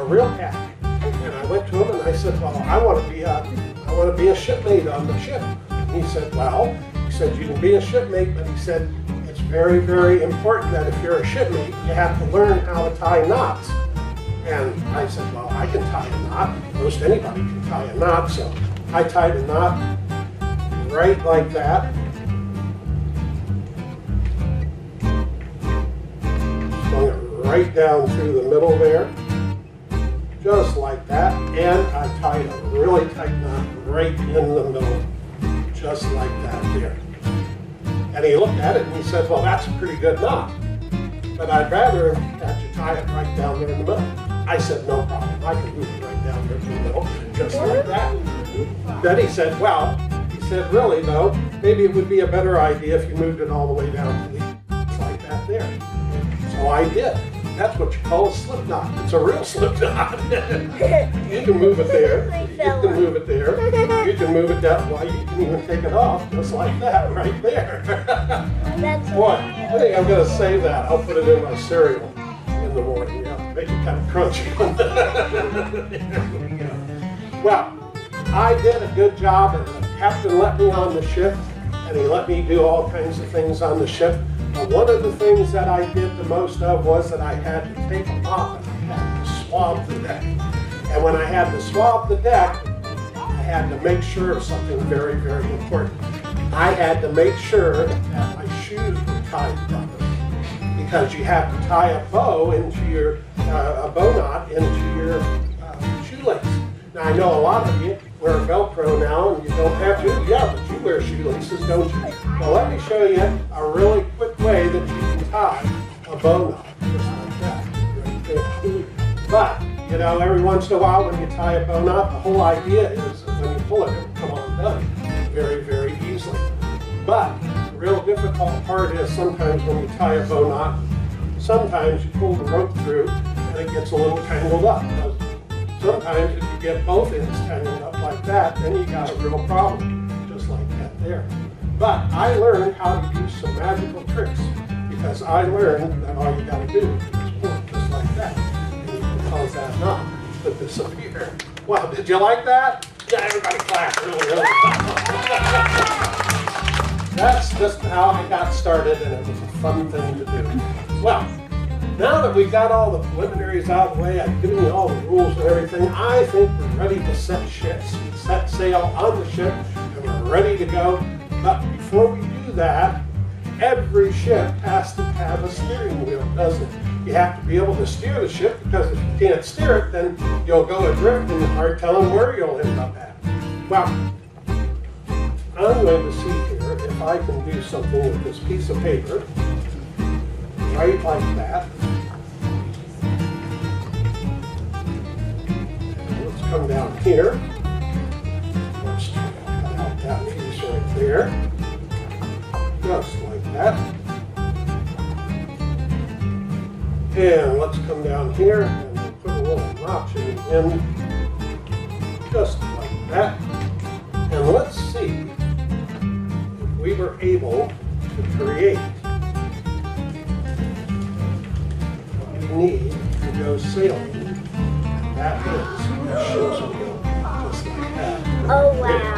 a real captain. And I went to him and I said, well, I want to be a shipmate on the ship. And he said, well, he said, you can be a shipmate, but he said, it's very, very important that if you're a shipmate, you have to learn how to tie knots. And I said, well, I can tie a knot. Most anybody can tie a knot. So I tied a knot right like that. Swung it right down through the middle there. Just like that. And I tied a really tight knot right in the middle. Just like that there. And he looked at it and he said, well, that's a pretty good knot. But I'd rather that you tie it right down there in the middle. I said, no problem. I can move it right down there in the middle, just like that. Then he said, well, he said, really though, maybe it would be a better idea if you moved it all the way down to the like that there. So I did. That's what you call a slip knot. It's a real slip knot. You can move it there. You can move it there. You can move it down. Well, you can even take it off just like that right there. Boy, I think I'm going to save that. I'll put it in my cereal in the morning. Yeah, make it kind of crunchy. Well, I did a good job, and the captain let me on the ship, and he let me do all kinds of things on the ship. One of the things that I did the most of was that I had to take them off and I had to swab the deck. And when I had to swab the deck, I had to make sure of something very, very important. I had to make sure that my shoes were tied properly, because you have to tie a bow into your a bow knot into your shoelace. Now I know a lot of you wear Velcro now and you don't have to. Yeah, but you wear shoelaces, don't you? Well, let me show you a really quick way that you can tie a bow knot, just like that, right there. But, you know, every once in a while when you tie a bow knot, the whole idea is that when you pull it, it'll come undone very, very easily. But the real difficult part is sometimes when you tie a bow knot, sometimes you pull the rope through and it gets a little tangled up. Sometimes if you get both ends tangled up like that, then you got a real problem, just like that there. But I learned how to use some magical tricks, because I learned that all you got to do is pull it just like that, and you can cause that knot to disappear. Well, did you like that? Yeah, everybody clap really, really That's just how I got started, and it was a fun thing to do. Well, now that we've got all the preliminaries out of the way, I've given you all the rules and everything, I think we're ready to set sail on the ship, and we're ready to go. But before we do that, every ship has to have a steering wheel, doesn't it? You have to be able to steer the ship, because if you can't steer it, then you'll go adrift and it's hard telling where you'll end up at. Well, I'm going to see here if I can do something with this piece of paper, right like that. And let's come down here. Let's cut out that piece right there. Just like that. And let's come down here and we'll put a little notch in the end. Just like that. And let's see if we were able to create what we need to go sailing. And that is a ship's wheel, just like that. Oh, wow.